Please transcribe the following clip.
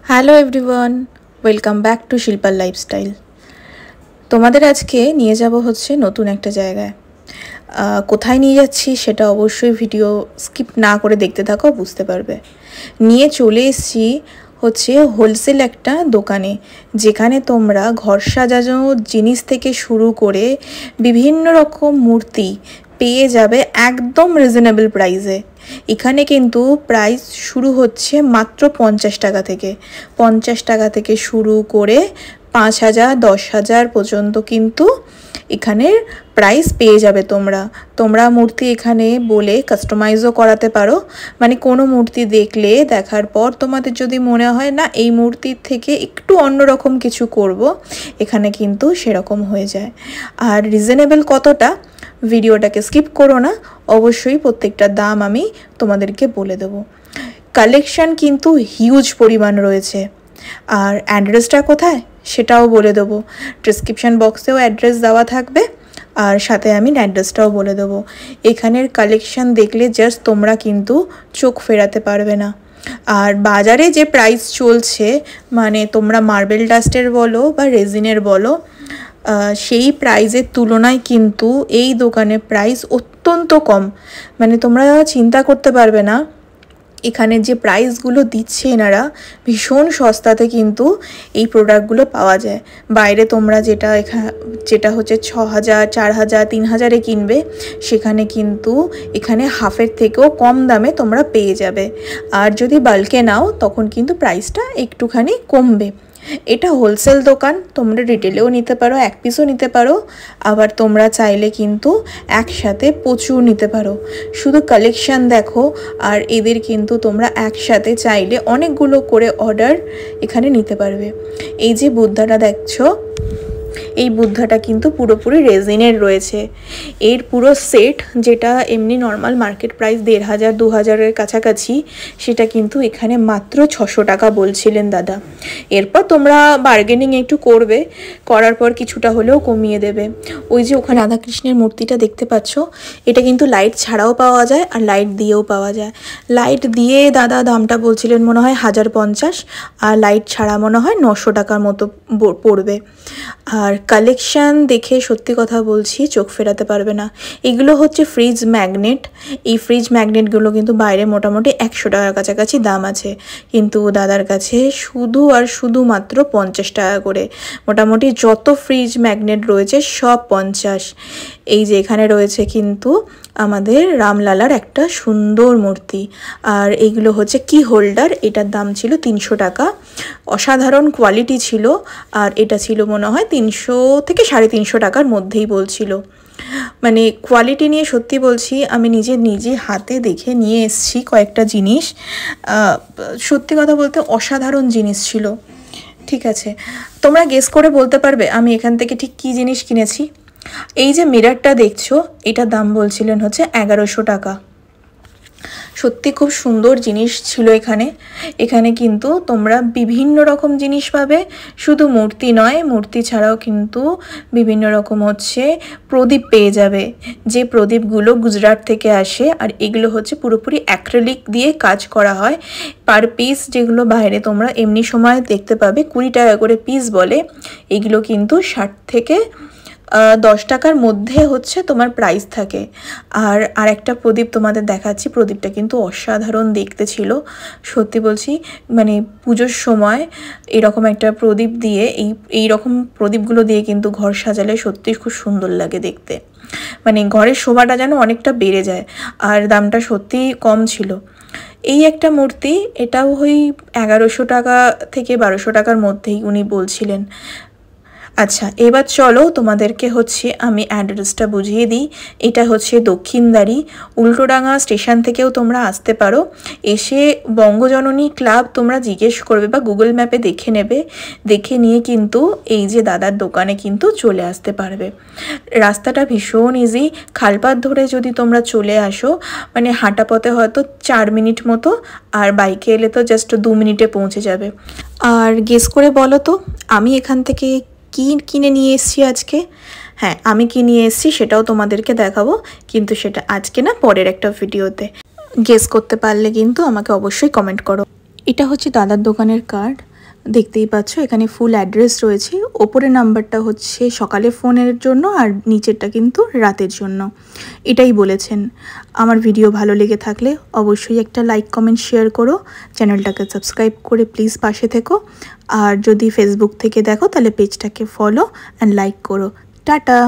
Hello everyone, welcome back to শিল্পার lifestyle. তোমাদের আজকে নিয়ে যাব হচ্ছে নতুন একটা জায়গায়। কোথায় নিয়ে যাচ্ছি সেটা অবশ্যই ভিডিও স্কিপ না করে দেখতে থাকো, বুঝতে পারবে। নিয়ে চলে এসেছি হচ্ছে হোলসেল একটা দোকানে, যেখানে তোমরা ঘর সাজানো জিনিস থেকে শুরু করে বিভিন্ন রকম মূর্তি পেয়ে যাবে একদম রিজনেবল প্রাইসে। এখানে কিন্তু প্রাইস শুরু হচ্ছে মাত্র 50 টাকা থেকে। 50 টাকা থেকে শুরু করে 5,000 10,000 পর্যন্ত কিন্তু এখানের প্রাইস পেয়ে যাবে। তোমরা মূর্তি এখানে বলে কাস্টমাইজও করাতে পারো। মানে কোনো মূর্তি দেখার পর তোমাদের যদি মনে হয় না এই মূর্তির থেকে একটু অন্যরকম কিছু করব, এখানে কিন্তু সেরকম হয়ে যায়। আর রিজনেবল কতটা, ভিডিওটাকে স্কিপ করো না, অবশ্যই প্রত্যেকটা দাম আমি তোমাদেরকে বলে দেবো। কালেকশান কিন্তু হিউজ পরিমাণ রয়েছে। আর অ্যাড্রেসটা কোথায় সেটাও বলে দেবো, ডেসক্রিপশান বক্সেও অ্যাড্রেস দেওয়া থাকবে, আর সাথে আমি অ্যাড্রেসটাও বলে দেবো। এখানের কালেকশান দেখলে জাস্ট তোমরা কিন্তু চোখ ফেরাতে পারবে না। আর বাজারে যে প্রাইস চলছে, মানে তোমরা মার্বেল ডাস্টের বলো বা রেজিনের বলো, সেই প্রাইসের তুলনায় কিন্তু এই দোকানে প্রাইস অত্যন্ত কম। মানে তোমরা চিন্তা করতে পারবে না এখানে যে প্রাইসগুলো দিচ্ছে এনারা, ভীষণ সস্তাতে কিন্তু এই প্রোডাক্টগুলো পাওয়া যায়। বাইরে তোমরা যেটা হচ্ছে 6,000 4,000 3,000-এ কিনবে, সেখানে কিন্তু এখানে হাফের থেকেও কম দামে তোমরা পেয়ে যাবে। আর যদি বাল্কে নাও তখন কিন্তু প্রাইসটা একটুখানি কমবে। এটা হোলসেল দোকান, তোমরা রিটেলেও নিতে পারো, এক পিসও নিতে পারো, আবার তোমরা চাইলে কিন্তু একসাথে প্রচুর নিতে পারো। শুধু কালেকশান দেখো, আর এদের কিন্তু তোমরা একসাথে চাইলে অনেকগুলো করে অর্ডার এখানে নিতে পারবে। এই যে বুদ্ধাটা দেখছো, এই বুদ্ধাটা কিন্তু পুরোপুরি রেজিনের রয়েছে। এর পুরো সেট, যেটা এমনি নর্মাল মার্কেট প্রাইস 1,500 2,000-এর কাছাকাছি, সেটা কিন্তু এখানে মাত্র 600 টাকা বলছিলেন দাদা। এরপর তোমরা বার্গেনিং একটু করবে, করার পর কিছুটা হলেও কমিয়ে দেবে। ওই যে ওখানে রাধাকৃষ্ণের মূর্তিটা দেখতে পাচ্ছ, এটা কিন্তু লাইট ছাড়াও পাওয়া যায় আর লাইট দিয়েও পাওয়া যায়। লাইট দিয়ে দাদা দামটা বলছিলেন মনে হয় 1,050, আর লাইট ছাড়া মনে হয় 900 টাকার মতো পড়বে। আর কালেকশান দেখে সত্যি কথা বলছি চোখ ফেরাতে পারবে না। এগুলো হচ্ছে ফ্রিজ ম্যাগনেট। এই ফ্রিজ ম্যাগনেটগুলো কিন্তু বাইরে মোটামুটি 100 টাকার কাছাকাছি দাম আছে, কিন্তু দাদার কাছে শুধু আর শুধুমাত্র 50 টাকা করে। মোটামুটি যত ফ্রিজ ম্যাগনেট রয়েছে সব 50। এই যে এখানে রয়েছে কিন্তু আমাদের রামলালার একটা সুন্দর মূর্তি, আর এইগুলো হচ্ছে কি হোল্ডার। এটার দাম ছিল 300 টাকা, অসাধারণ কোয়ালিটি ছিল। আর এটা ছিল মনে হয় 300 থেকে 350 টাকার মধ্যেই বলছিল। মানে কোয়ালিটি নিয়ে সত্যি বলছি, আমি নিজে হাতে দেখে নিয়ে এসেছি কয়েকটা জিনিস, সত্যি কথা বলতে অসাধারণ জিনিস ছিল। ঠিক আছে, তোমরা গেস করে বলতে পারবে আমি এখান থেকে ঠিক কী জিনিস কিনেছি? এই যে মিররটা দেখছো, এটার দাম বলছিলেন হচ্ছে 1100 টাকা। সত্যি খুব সুন্দর জিনিস ছিল এখানে কিন্তু তোমরা বিভিন্ন রকম জিনিস পাবে। শুধু মূর্তি নয়, মূর্তি ছাড়াও কিন্তু বিভিন্ন রকম হচ্ছে প্রদীপ পেয়ে যাবে, যে প্রদীপগুলো গুজরাট থেকে আসে। আর এগুলো হচ্ছে পুরোপুরি অ্যাক্রিলিক দিয়ে কাজ করা হয়। পার পিস যেগুলো বাইরে তোমরা এমনি সময় দেখতে পাবে 20 টাকা করে পিস বলে, এগুলো কিন্তু 60 থেকে 10 টাকার মধ্যে হচ্ছে তোমার প্রাইস থাকে। আর একটা প্রদীপ তোমাদের দেখাচ্ছি, প্রদীপটা কিন্তু অসাধারণ দেখতে ছিল। সত্যি বলছি, মানে পুজোর সময় এরকম একটা প্রদীপ দিয়ে এই রকম প্রদীপগুলো দিয়ে কিন্তু ঘর সাজালে সত্যি খুব সুন্দর লাগে দেখতে। মানে ঘরের শোভাটা যেন অনেকটা বেড়ে যায়। আর দামটা সত্যিই কম ছিল। এই একটা মূর্তি, এটাও ওই 1100 টাকা থেকে 1200 টাকার মধ্যেই উনি বলছিলেন। আচ্ছা, এবার চলো তোমাদেরকে হচ্ছে আমি অ্যাড্রেসটা বুঝিয়ে দিই। এটা হচ্ছে দক্ষিণদারি, উল্টোডাঙ্গা স্টেশন থেকেও তোমরা আসতে পারো। এসে বঙ্গজননী ক্লাব তোমরা জিজ্ঞেস করবে বা গুগল ম্যাপে দেখে নেবে, দেখে নিয়ে কিন্তু এই যে দাদার দোকানে কিন্তু চলে আসতে পারবে। রাস্তাটা ভীষণ ইজি, খালপাত ধরে যদি তোমরা চলে আসো, মানে হাঁটা পথে হয়তো 4 মিনিট মতো, আর বাইকে এলে তো জাস্ট 2 মিনিটে পৌঁছে যাবে। আর গেস করে বলো তো আমি এখান থেকে কি কিনে নিয়ে এসেছি আজকে? হ্যাঁ, আমি কি নিয়ে এসেছি সেটাও তোমাদেরকে দেখাবো, কিন্তু সেটা আজকে না, পরের একটা ভিডিওতে। গেস করতে পারলে কিন্তু আমাকে অবশ্যই কমেন্ট করো। এটা হচ্ছে দাদার দোকানের কার্ড। দেখতেই পাচ্ছ এখানে ফুল অ্যাড্রেস রয়েছে। ওপরের নাম্বারটা হচ্ছে সকালে ফোনের জন্য আর নিচেরটা কিন্তু রাতের জন্য। এটাই বলেছেন। আমার ভিডিও ভালো লেগে থাকলে অবশ্যই একটা লাইক কমেন্ট শেয়ার করো, চ্যানেলটাকে সাবস্ক্রাইব করে প্লিজ পাশে থেকো। আর যদি ফেসবুক থেকে দেখো তাহলে পেজটাকে ফলো অ্যান্ড লাইক করো। টাটা।